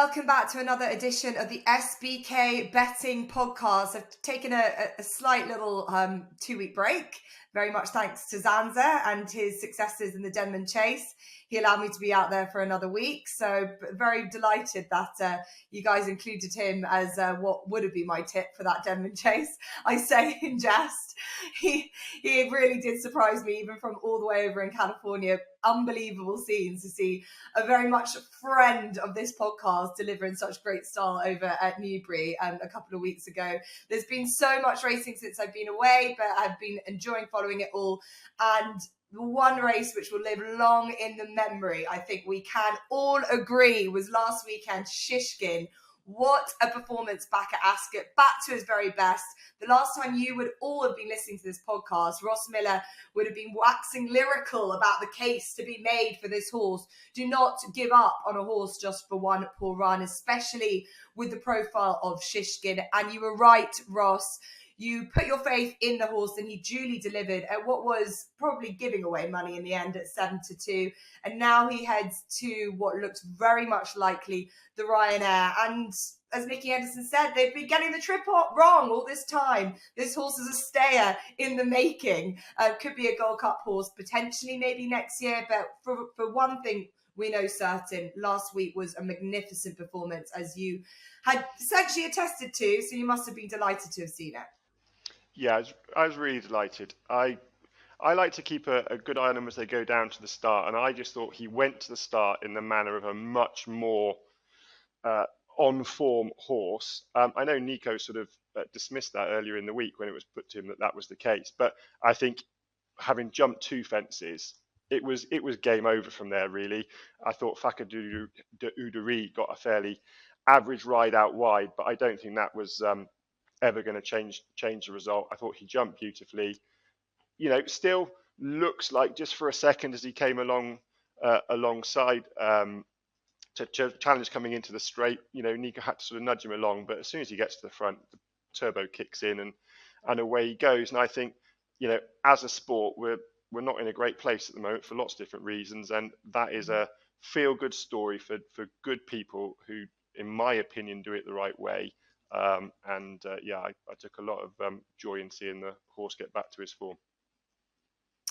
welcome back to another edition of the SBK Betting Podcast. I've taken a slight little 2-week break, very much thanks to Zanza and his successes in the Denman Chase. He allowed me to be out there for another week, so very delighted that you guys included him as what would have been my tip for that Denman Chase. I say in jest, he really did surprise me, even from all the way over in California. Unbelievable scenes to see a very much friend of this podcast delivering such great style over at Newbury a couple of weeks ago. There's been so much racing since I've been away, but I've been enjoying following it all. And the one race which will live long in the memory, I think we can all agree, was last weekend, Shishkin. What a performance back at Ascot, back to his very best. The last time you would all have been listening to this podcast, Ross Millar would have been waxing lyrical about the case to be made for this horse. Do not give up on a horse just for one poor run, especially with the profile of Shishkin. And you were right, Ross. You put your faith in the horse and he duly delivered at what was probably giving away money in the end at 7-2. And now he heads to what looks very much likely the Ryanair. And as Nicky Henderson said, they've been getting the trip wrong all this time. This horse is a stayer in the making. Could be a Gold Cup horse, potentially maybe next year. But for one thing, we know certain, last week was a magnificent performance, as you had essentially attested to. So you must have been delighted to have seen it. Yeah, I was really delighted. I like to keep a good eye on them as they go down to the start, and I just thought he went to the start in the manner of a much more on-form horse. I know Nico sort of dismissed that earlier in the week when it was put to him that was the case, but I think having jumped 2 fences, it was game over from there, really. I thought Fakir de Uderi got a fairly average ride out wide, but I don't think that was ever going to change the result. I thought he jumped beautifully. You know, still looks like just for a second as he came along alongside to challenge coming into the straight, you know, Nico had to sort of nudge him along, but as soon as he gets to the front, the turbo kicks in and away he goes. And I think, you know, as a sport, we're not in a great place at the moment for lots of different reasons, and that is a feel-good story for good people who, in my opinion, do it the right way. I took a lot of joy in seeing the horse get back to his form.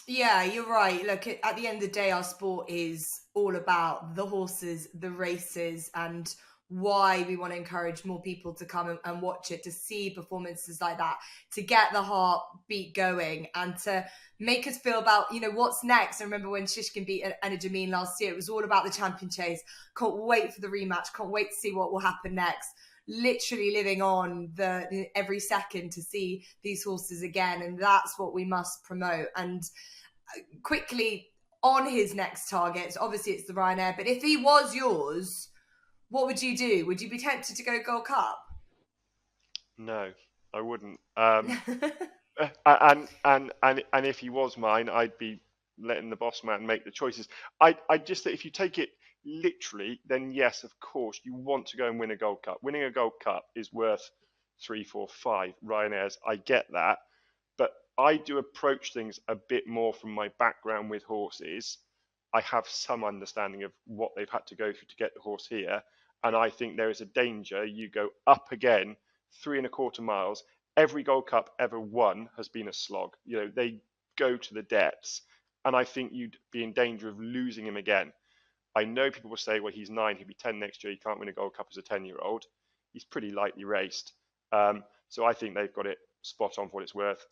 Yeah, you're right. Look, at the end of the day, our sport is all about the horses, the races, and why we want to encourage more people to come and watch it, to see performances like that, to get the heartbeat going and to make us feel about, you know, what's next. I remember when Shishkin beat Enigmatic last year, it was all about the Champion Chase. Can't wait for the rematch. Can't wait to see what will happen next. Literally living on every second to see these horses again, and that's what we must promote. And quickly on his next target, obviously it's the Ryanair, but if he was yours, what would you do? Would you be tempted to go Gold Cup? No, I wouldn't. And if he was mine, I'd be letting the boss man make the choices. I just think if you take it literally, then yes, of course, you want to go and win a Gold Cup. Winning a Gold Cup is worth 3, 4, 5 Ryanairs. I get that. But I do approach things a bit more from my background with horses. I have some understanding of what they've had to go through to get the horse here. And I think there is a danger you go up again, 3.25 miles. Every Gold Cup ever won has been a slog. You know, they go to the depths. And I think you'd be in danger of losing him again. I know people will say, well, he's 9, he'll be 10 next year. He can't win a Gold Cup as a 10-year-old. He's pretty lightly raced. So I think they've got it spot on for what it's worth.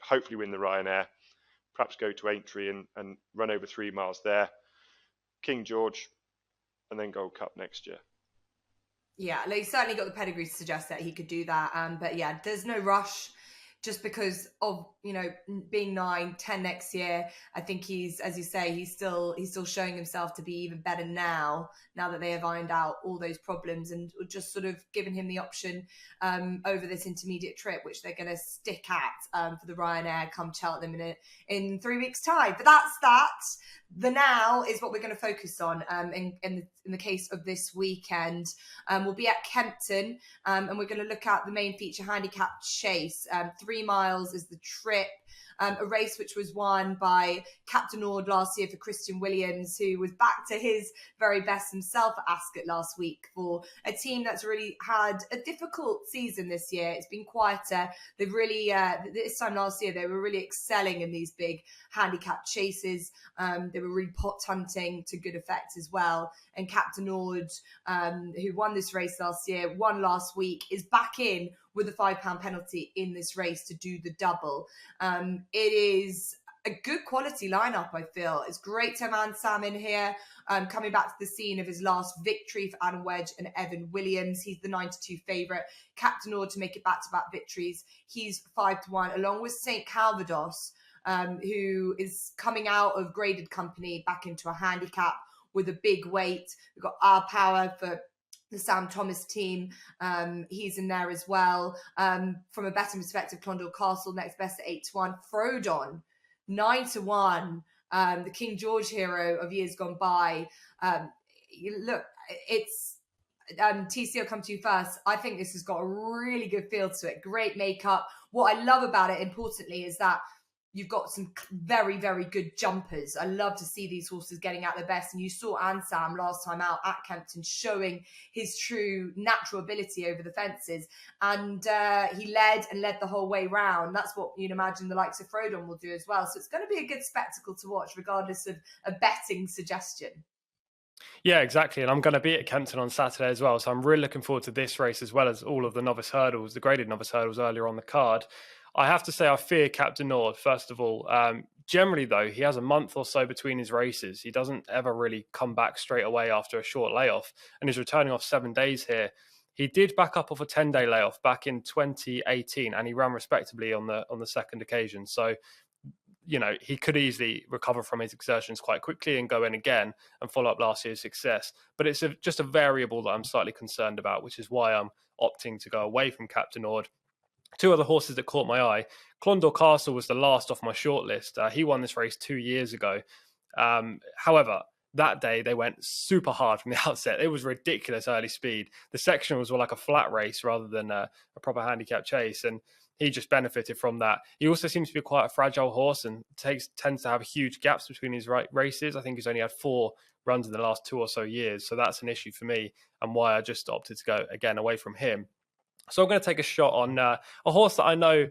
Hopefully win the Ryanair, perhaps go to Aintree and run over 3 miles there. King George, and then Gold Cup next year. Yeah, like, he's certainly got the pedigree to suggest that he could do that. But yeah, there's no rush. Just because of, you know, being 9, 10 next year, I think he's, as you say, he's still showing himself to be even better now that they have ironed out all those problems and just sort of given him the option over this intermediate trip, which they're going to stick at for the Ryanair come Cheltenham in 3 weeks' time. But that's that. The now is what we're going to focus on in the case of this weekend. We'll be at Kempton and we're going to look at the main feature handicap chase. 3 miles is the trip. a race which was won by Captain Ord last year for Christian Williams, who was back to his very best himself at Ascot last week for a team that's really had a difficult season this year. It's been quieter. They've really, this time last year, they were really excelling in these big handicap chases. They were really pot hunting to good effect as well. And Captain Ord, who won this race last year, won last week, is back in with a £5 penalty in this race to do the double. It is a good quality lineup, I feel. It's great to have Annsam in here, coming back to the scene of his last victory for Adam Wedge and Evan Williams. He's the 9-2 favourite. Captain Ord to make it back-to-back victories. He's 5-1, along with St. Calvados, who is coming out of graded company back into a handicap with a big weight. We've got Our Power for the Sam Thomas team. He's in there as well. From a betting perspective, Clondell Castle next best at 8-1. Frodon, 9-1. The King George hero of years gone by. Look, it's TC, I'll come to you first. I think this has got a really good feel to it. Great makeup. What I love about it, importantly, is that you've got some very, very good jumpers. I love to see these horses getting out their best. And you saw Annsam last time out at Kempton showing his true natural ability over the fences. And he led the whole way round. That's what you'd imagine the likes of Frodon will do as well. So it's going to be a good spectacle to watch, regardless of a betting suggestion. Yeah, exactly. And I'm going to be at Kempton on Saturday as well. So I'm really looking forward to this race, as well as all of the novice hurdles, the graded novice hurdles earlier on the card. I have to say I fear Captain Ord, first of all. Generally, though, he has a month or so between his races. He doesn't ever really come back straight away after a short layoff, and he's returning off 7 days here. He did back up off a 10-day layoff back in 2018, and he ran respectably on the second occasion. So, you know, he could easily recover from his exertions quite quickly and go in again and follow up last year's success. But it's just a variable that I'm slightly concerned about, which is why I'm opting to go away from Captain Ord. Two other horses that caught my eye. Clondell Castle was the last off my shortlist. He won this race 2 years ago. However, that day they went super hard from the outset. It was ridiculous early speed. The sectionals were like a flat race rather than a proper handicap chase, and he just benefited from that. He also seems to be quite a fragile horse and tends to have huge gaps between his races. I think he's only had 4 runs in the last 2 or so years, so that's an issue for me and why I just opted to go again away from him. So I'm going to take a shot on a horse that I know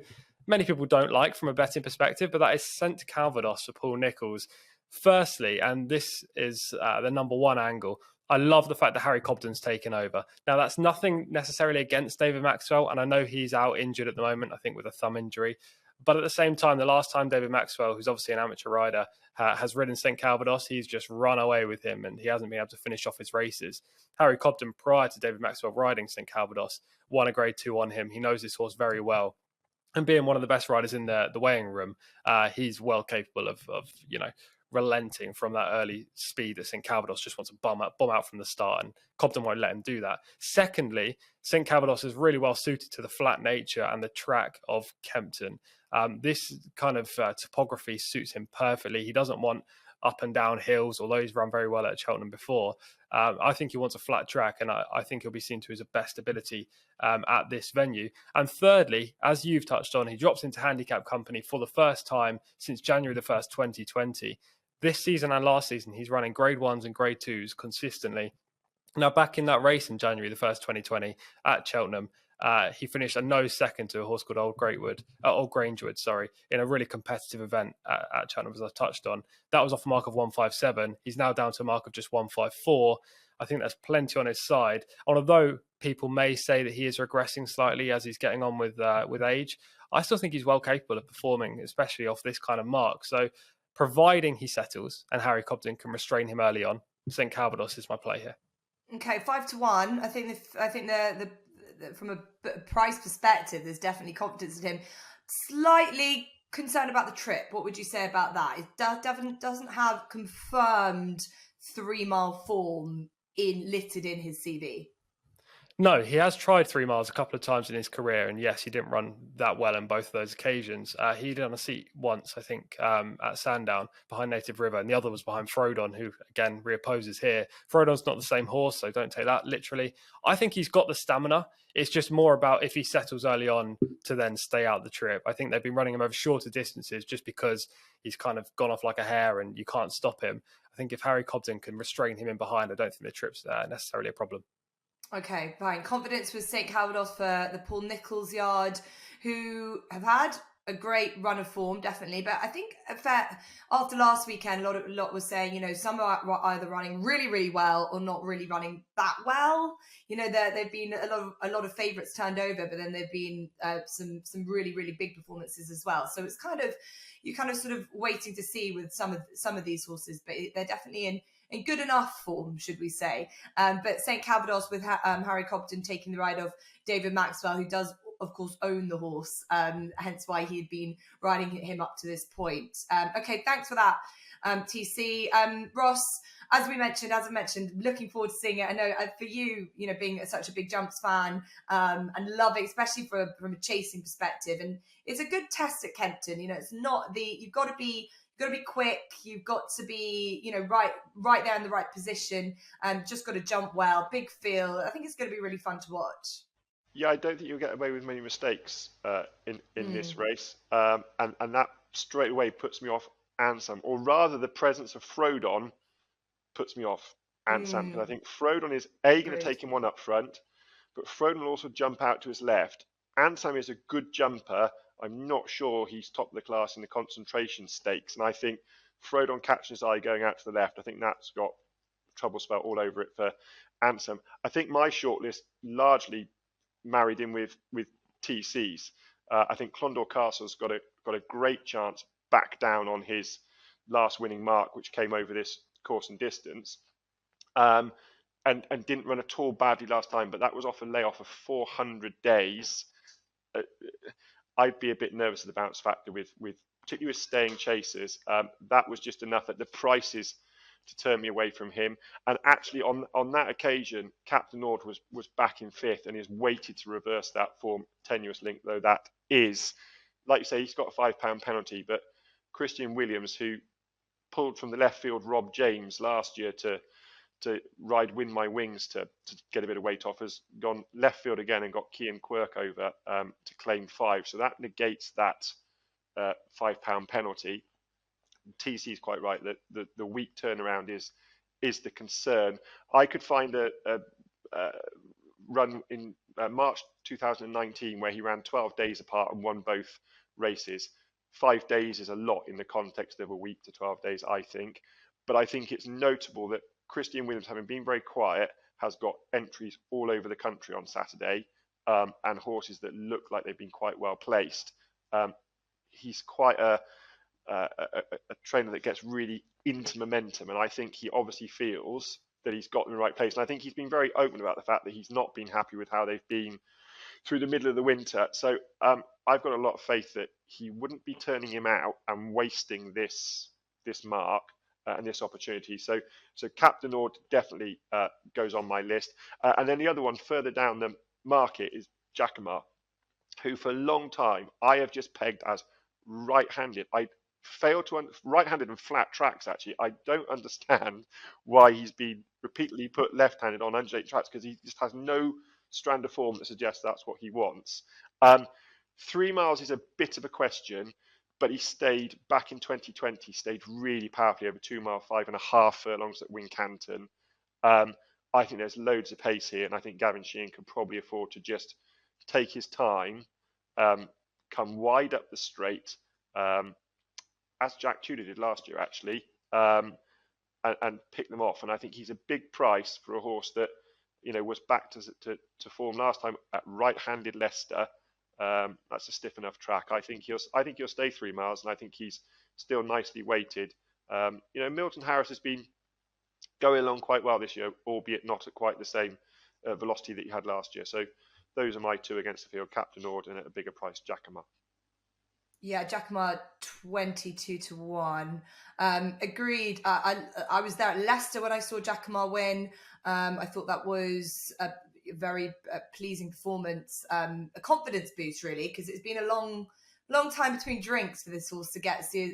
many people don't like from a betting perspective, but that is St. Calvados for Paul Nicholls. Firstly, and this is the number one angle, I love the fact that Harry Cobden's taken over. Now, that's nothing necessarily against David Maxwell, and I know he's out injured at the moment, I think with a thumb injury. But at the same time, the last time David Maxwell, who's obviously an amateur rider, has ridden St. Calvados, he's just run away with him and he hasn't been able to finish off his races. Harry Cobden, prior to David Maxwell riding St. Calvados, won a grade 2 on him. He knows this horse very well. And being one of the best riders in the weighing room, he's well capable of relenting from that early speed that St. Calvados just wants to bomb out from the start, and Cobden won't let him do that. Secondly, St. Calvados is really well suited to the flat nature and the track of Kempton. This kind of topography suits him perfectly. He doesn't want up and down hills, although he's run very well at Cheltenham before. I think he wants a flat track, and I think he'll be seen to his best ability at this venue. And thirdly, as you've touched on, he drops into handicap company for the first time since January the 1st, 2020. This season and last season, he's running grade 1s and grade 2s consistently. Now, back in that race in January the 1st, 2020 at Cheltenham, he finished a nose second to a horse called Old Grangewood, in a really competitive event at Cheltenham, as I touched on. That was off a mark of 157. He's now down to a mark of just 154. I think that's plenty on his side. Although people may say that he is regressing slightly as he's getting on with age, I still think he's well capable of performing, especially off this kind of mark. So, providing he settles and Harry Cobden can restrain him early on, St. Calvados is my play here. Okay, 5-1. I think the from a price perspective, there's definitely confidence in him. Slightly concerned about the trip. What would you say about that? It doesn't have confirmed 3-mile form littered in his CV. No, he has tried 3 miles a couple of times in his career, and yes, he didn't run that well on both of those occasions. He did on a seat once, I think, at Sandown behind Native River, and the other was behind Frodon, who again reopposes here. Frodon's not the same horse, so don't take that literally. I think he's got the stamina. It's just more about if he settles early on to then stay out the trip. I think they've been running him over shorter distances just because he's kind of gone off like a hare and you can't stop him. I think if Harry Cobden can restrain him in behind, I don't think the trip's necessarily a problem. Okay, fine. Confidence with St. Calvados for the Paul Nicholls yard, who have had a great run of form, definitely. But I think after last weekend, a lot was saying, some are either running really, really well or not really running that well. There've been a lot of favourites turned over, but then there've been some really, really big performances as well. So it's you're kind of sort of waiting to see with some of these horses, but they're definitely in good enough form, should we say. But St. Calvados with Harry Cobden taking the ride of David Maxwell, who does, of course, own the horse, hence why he had been riding him up to this point. Okay, thanks for that, TC. Ross, as I mentioned, looking forward to seeing it. I know for you, being such a big jumps fan and loving, especially from a chasing perspective, and it's a good test at Kempton. It's not you've got to be quick. You've got to be, right there in the right position, and just got to jump well. Big field. I think it's going to be really fun to watch. Yeah, I don't think you'll get away with many mistakes in this race, and that straight away puts me off Annsam, or rather, the presence of Frodon puts me off Annsam, because I think Frodon is going to take him one up front, but Frodon will also jump out to his left. Annsam is a good jumper. I'm not sure he's top of the class in the concentration stakes. And I think Frodon catching his eye going out to the left, I think that's got trouble spelled all over it for Annsam. I think my shortlist largely married in with TC's. I think Clondor Castle's got a great chance back down on his last winning mark, which came over this course and distance. And didn't run at all badly last time, but that was off a layoff of 400 days. I'd be a bit nervous of the bounce factor with particularly with staying chasers. That was just enough at the prices to turn me away from him. And actually, on that occasion, Captain Nord was back in fifth and is weighted to reverse that form. Tenuous link though that is, like you say, he's got a £5 penalty. But Christian Williams, who pulled from the left field Rob James last year to ride Win My Wings to get a bit of weight off, has gone left field again and got Cian Quirk over to claim 5. So that negates that £5 penalty. TC is quite right that the weak turnaround is the concern. I could find a run in March 2019 where he ran 12 days apart and won both races. 5 days is a lot in the context of a week to 12 days, I think. But I think it's notable that Christian Williams, having been very quiet, has got entries all over the country on Saturday, and horses that look like they've been quite well placed. He's quite a trainer that gets really into momentum, and I think he obviously feels that he's got in the right place. And I think he's been very open about the fact that he's not been happy with how they've been through the middle of the winter. So I've got a lot of faith that he wouldn't be turning him out and wasting this mark and this opportunity. So Captain Nord definitely goes on my list. And then the other one further down the market is Jacquemart, who for a long time I have just pegged as right-handed. I failed to right-handed and flat tracks. Actually, I don't understand why he's been repeatedly put left-handed on undulating tracks, because he just has no strand of form that suggests that's what he wants. 3 miles is a bit of a question, but he stayed back in 2020, stayed really powerfully over 2 mile, 5.5 furlongs at Wincanton. I think there's loads of pace here, and I think Gavin Sheehan can probably afford to just take his time, come wide up the straight, as Jack Tudor did last year, actually, and pick them off. And I think he's a big price for a horse that, was back to form last time at right-handed Leicester. That's a stiff enough track. I think he'll stay 3 miles, and I think he's still nicely weighted. Milton Harris has been going along quite well this year, albeit not at quite the same velocity that he had last year. So those are my two against the field: Captain Nord and at a bigger price, Jacquemart. Yeah, Jacquemart 22-1. Agreed. I was there at Leicester when I saw Jacquemart win. I thought that was very pleasing performance, a confidence boost really, because it's been a long time between drinks for this horse to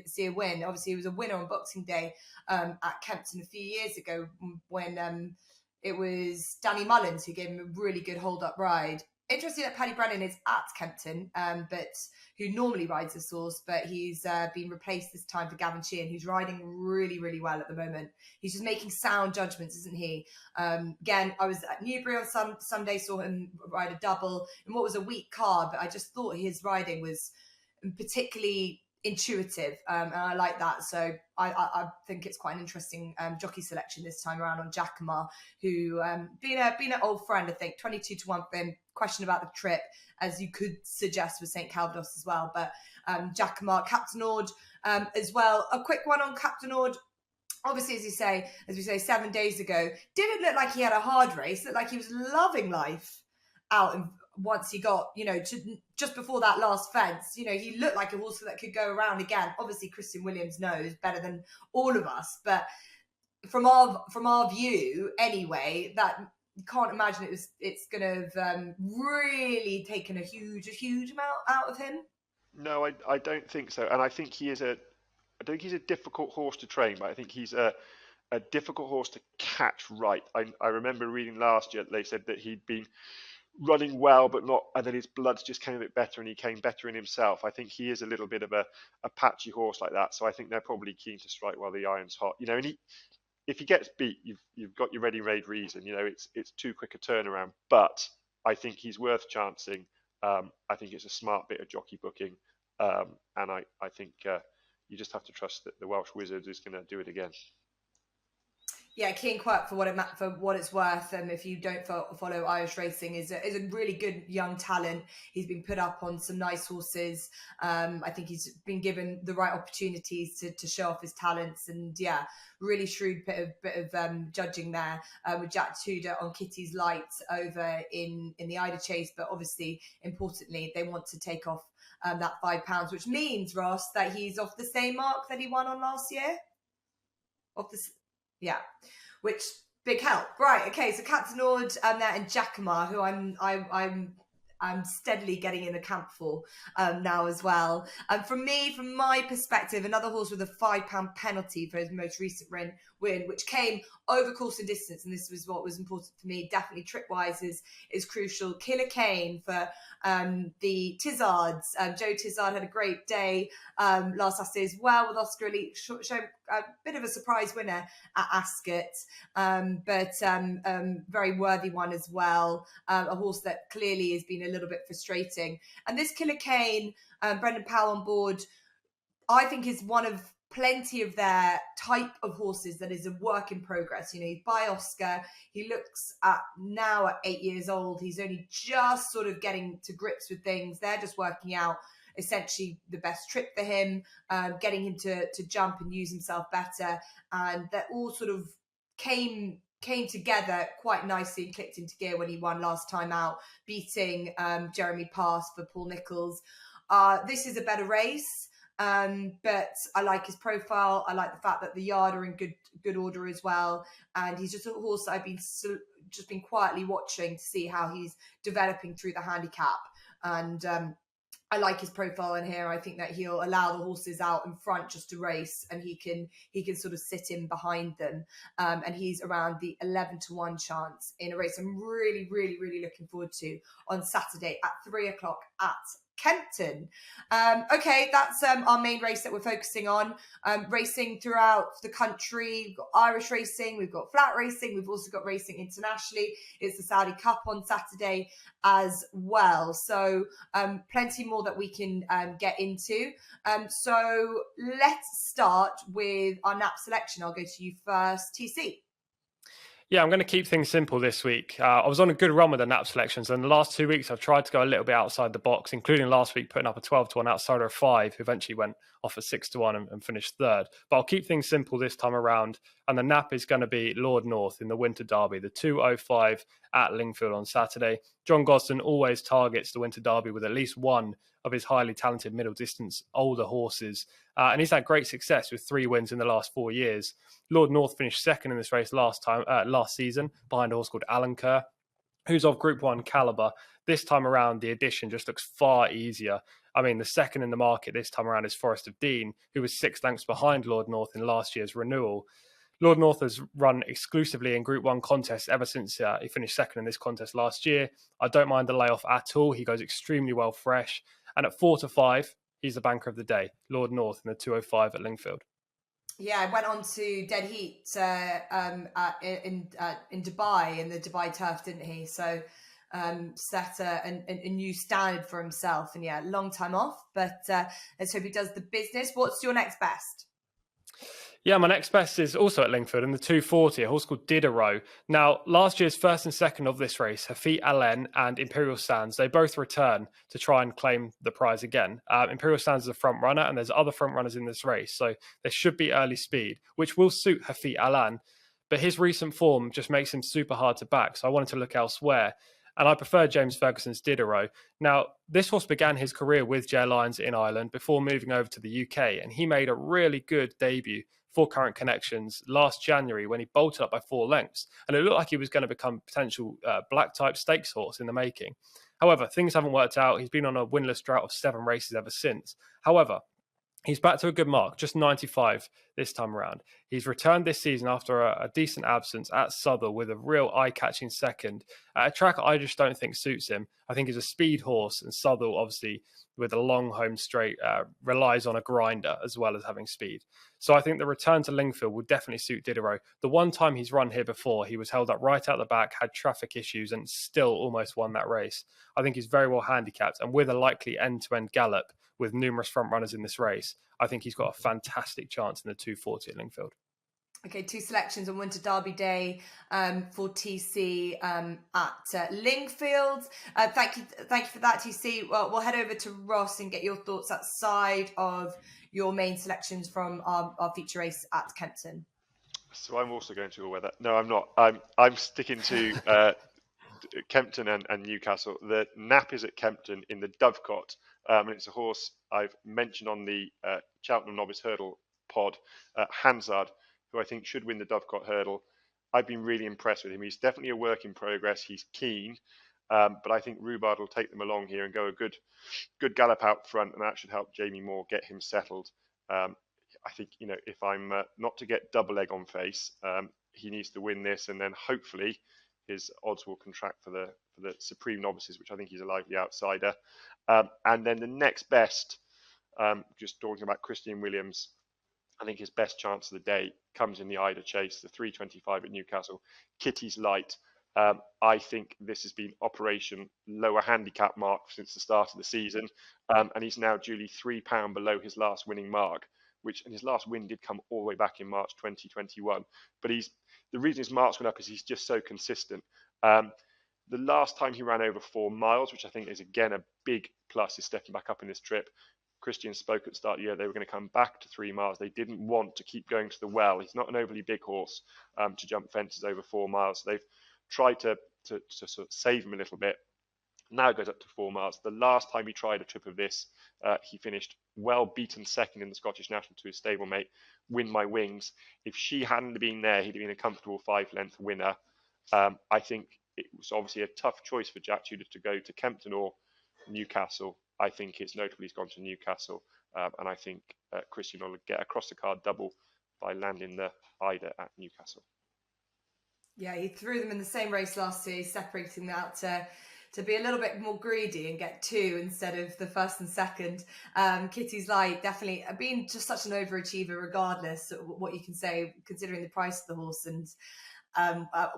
see a win. Obviously, he was a winner on Boxing Day at Kempton a few years ago when it was Danny Mullins who gave him a really good hold-up ride. Interesting that Paddy Brennan is at Kempton, but who normally rides this horse, but he's been replaced this time for Gavin Sheehan, who's riding really, really well at the moment. He's just making sound judgments, isn't he? Again, I was at Newbury on Sunday, saw him ride a double in what was a weak card, but I just thought his riding was particularly intuitive, and I like that. So I think it's quite an interesting jockey selection this time around on Jackamar, who being an old friend, I think 22-1 for him. Question about the trip, as you could suggest with St Calvados as well, but Jackamar, Captain Ord as well. A quick one on Captain Ord. Obviously, as we say 7 days ago, didn't look like he had a hard race. Looked like he was loving life out and once he got, to just before that last fence, he looked like a horse that could go around again. Obviously, Christian Williams knows better than all of us, but from our view anyway, that you can't imagine it's going to have really taken a huge amount out of him. No, I don't think so, and I think he's a difficult horse to train, but I think he's a difficult horse to catch right. I remember reading last year they said that he'd been running well, but not, and then his bloods just came a bit better and he came better in himself. I think he is a little bit of a patchy horse like that. So I think they're probably keen to strike while the iron's hot. And if he gets beat, you've got your ready-made reason. It's too quick a turnaround. But I think he's worth chancing. I think it's a smart bit of jockey booking. And I think you just have to trust that the Welsh Wizard is going to do it again. Yeah, King Quirk, for what it's worth, and if you don't follow Irish racing, is a really good young talent. He's been put up on some nice horses. I think he's been given the right opportunities to show off his talents, and really shrewd bit of judging there with Jack Tudor on Kitty's Light over in the Ida Chase. But obviously, importantly, they want to take off that £5, which means, Ross, that he's off the same mark that he won on last year. Yeah, which big help. Right, okay, so Captain Ord there and Jackamar, who I'm steadily getting in the camp for now as well. From my perspective, another horse with a £5 penalty for his most recent win, which came over course and distance, and this was what was important for me. Definitely trip-wise is crucial. Killer Kane for the Tizzards. Joe Tizzard had a great day last Saturday as well with Oscar Elite, showing a bit of a surprise winner at Ascot, but very worthy one as well. A horse that clearly has been a little bit frustrating. And this Killer Kane, Brendan Powell on board, I think is one of plenty of their type of horses that is a work in progress. By Oscar, he looks at now at 8 years old. He's only just sort of getting to grips with things. They're just working out essentially the best trip for him, getting him to jump and use himself better. And that all sort of came together quite nicely and clicked into gear when he won last time out, beating Jeremy Pass for Paul Nicholls. This is a better race. But I like his profile. I like the fact that the yard are in good order as well, and he's just a horse that I've been quietly watching to see how he's developing through the handicap. And I like his profile in here. I think that he'll allow the horses out in front just to race, and he can sort of sit in behind them. And he's around the 11-1 chance in a race I'm really, really, really looking forward to on Saturday at 3:00 at Kempton. Okay, that's our main race that we're focusing on. Racing throughout the country. We've got Irish racing, we've got flat racing, we've also got racing internationally. It's the Saudi Cup on Saturday as well. So plenty more that we can get into. So let's start with our nap selection. I'll go to you first, TC. Yeah, I'm going to keep things simple this week. I was on a good run with the nap selections, and the last 2 weeks I've tried to go a little bit outside the box, including last week putting up a 12-1 outsider of 5, who eventually went off a 6-1 and finished third. But I'll keep things simple this time around, and the nap is going to be Lord North in the Winter Derby, the 2:05 at Lingfield on Saturday. John Gosden always targets the Winter Derby with at least one of his highly talented middle distance older horses. And he's had great success with 3 wins in the last 4 years. Lord North finished second in this race last season behind a horse called Alan Kerr. who's of Group 1 calibre. This time around, the addition just looks far easier. I mean, the second in the market this time around is Forest of Dean, who was 6 lengths behind Lord North in last year's renewal. Lord North has run exclusively in Group 1 contests ever since he finished second in this contest last year. I don't mind the layoff at all. He goes extremely well fresh. And at 4-5, he's the banker of the day, Lord North in the 205 at Lingfield. Yeah, I went on to Dead Heat in Dubai, in the Dubai turf, didn't he? So set a new standard for himself. And yeah, long time off, but let's hope he does the business. What's your next best? Yeah, my next best is also at Lingfield in the 240, a horse called Diderot. Now, last year's first and second of this race, Hafit Allen and Imperial Sands, they both return to try and claim the prize again. Imperial Sands is a front runner, and there's other front runners in this race, so there should be early speed, which will suit Hafit Allen. But his recent form just makes him super hard to back, so I wanted to look elsewhere. And I prefer James Ferguson's Diderot. Now, this horse began his career with Jay Lyons in Ireland before moving over to the UK, and he made a really good debut for Current Connections last January when he bolted up by 4 lengths. And it looked like he was going to become potential black-type stakes horse in the making. However, things haven't worked out. He's been on a winless drought of 7 races ever since. However, he's back to a good mark, just 95 this time around. He's returned this season after a decent absence at Southwell with a real eye-catching second. At a track I just don't think suits him. I think he's a speed horse, and Southwell, obviously, with a long home straight, relies on a grinder as well as having speed. So I think the return to Lingfield will definitely suit Diderot. The one time he's run here before, he was held up right out the back, had traffic issues, and still almost won that race. I think he's very well handicapped, and with a likely end-to-end gallop with numerous front runners in this race, I think he's got a fantastic chance in the 240 at Lingfield. Okay, 2 selections on Winter Derby Day for TC at Lingfield. Thank you for that, TC. Well, we'll head over to Ross and get your thoughts outside of your main selections from our feature race at Kempton. So I'm also going to go with that. No, I'm not. I'm sticking to Kempton and Newcastle. The nap is at Kempton in the Dovecot, and it's a horse I've mentioned on the Cheltenham Novice Hurdle pod, Hansard, who I think should win the Dovecot Hurdle. I've been really impressed with him. He's definitely a work in progress. He's keen, but I think Rhubarb will take them along here and go a good gallop out front, and that should help Jamie Moore get him settled. I think, if I'm not to get double egg on face, he needs to win this, and then hopefully his odds will contract for the Supreme Novices, which I think he's a lively outsider. And then the next best, just talking about Christian Williams, I think his best chance of the day comes in the Ida Chase, the 325 at Newcastle. Kitty's Light. I think this has been Operation Lower Handicap Mark since the start of the season, and he's now duly £3 below his last winning mark, and his last win did come all the way back in March 2021. But the reason his marks went up is he's just so consistent. The last time he ran over 4 miles, which I think is again a big plus, is stepping back up in this trip. Christian spoke at the start of the year they were going to come back to 3 miles. They didn't want to keep going to the well. He's not an overly big horse to jump fences over 4 miles. So they've tried to sort of save him a little bit. Now it goes up to 4 miles. The last time he tried a trip of this, he finished well beaten second in the Scottish National to his stablemate, Win My Wings. If she hadn't been there, he'd have been a comfortable 5-length winner. I think it was obviously a tough choice for Jack Tudor to go to Kempton or Newcastle. I think it's notable he's gone to Newcastle, and I think Christian will get across the card double by landing the Ida at Newcastle. Yeah, he threw them in the same race last year, separating them out to be a little bit more greedy and get 2 instead of the first and second. Kitty's Light definitely being just such an overachiever, regardless of what you can say, considering the price of the horse and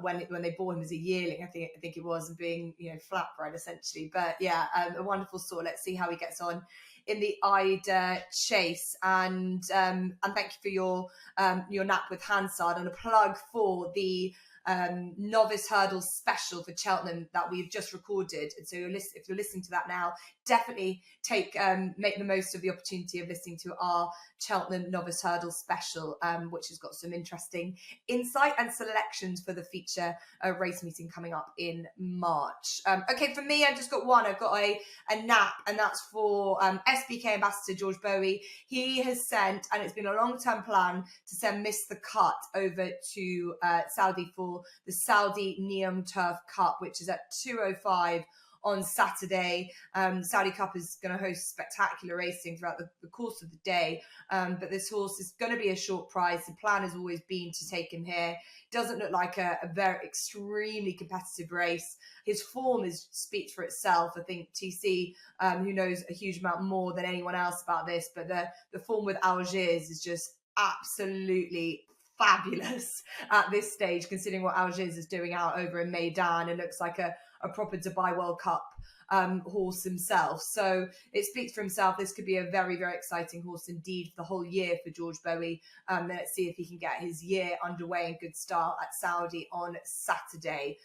when they bought him as a yearling, I think it was, and being flat bred essentially. But yeah, a wonderful sort. Let's see how he gets on in the Ida Chase, and thank you for your nap with Hansard, and a plug for the novice hurdle special for Cheltenham that we've just recorded. And so if you're listening to that now, definitely make the most of the opportunity of listening to our Cheltenham novice hurdle special, which has got some interesting insight and selections for the feature race meeting coming up in March. Okay, for me, I've just got one. I've got a nap, and that's for SBK ambassador George Bowie. He has sent, and it's been a long-term plan, to send Miss the Cut over to Saudi for for the Saudi Neom Turf Cup, which is at 2:05 on Saturday. Saudi Cup is going to host spectacular racing throughout the course of the day, but this horse is going to be a short price. The plan has always been to take him here. Doesn't look like a very extremely competitive race. His form speaks for itself. I think TC, who knows a huge amount more than anyone else about this, but the form with Algiers is just absolutely fabulous at this stage, considering what Algiers is doing out over in Meydan. It looks like a proper Dubai World Cup horse himself. So it speaks for himself. This could be a very, very exciting horse indeed for the whole year for George Bowie. Let's see if he can get his year underway and good start at Saudi on Saturday.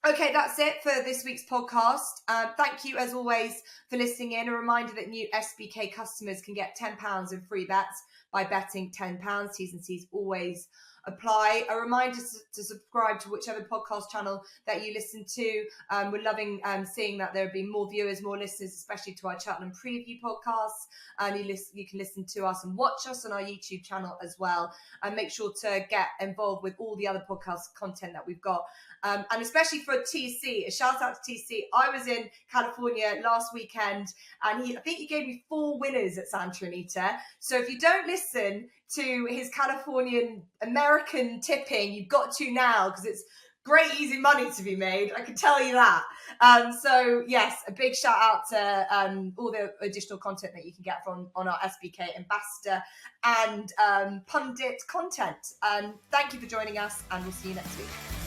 Okay, that's it for this week's podcast. Thank you, as always, for listening in. A reminder that new SBK customers can get £10 in free bets by betting £10. T's and C's always apply. A reminder to subscribe to whichever podcast channel that you listen to. We're loving seeing that there have been more viewers, more listeners, especially to our Cheltenham preview podcasts. You can listen to us and watch us on our YouTube channel as well. And make sure to get involved with all the other podcast content that we've got. And especially for TC, a shout out to TC. I was in California last weekend, and I think he gave me 4 winners at Santa Anita. So if you don't listen to his Californian American tipping, you've got to now, because it's great easy money to be made, I can tell you that. So yes, a big shout out to all the additional content that you can get on our SBK ambassador and pundit content. Thank you for joining us, and we'll see you next week.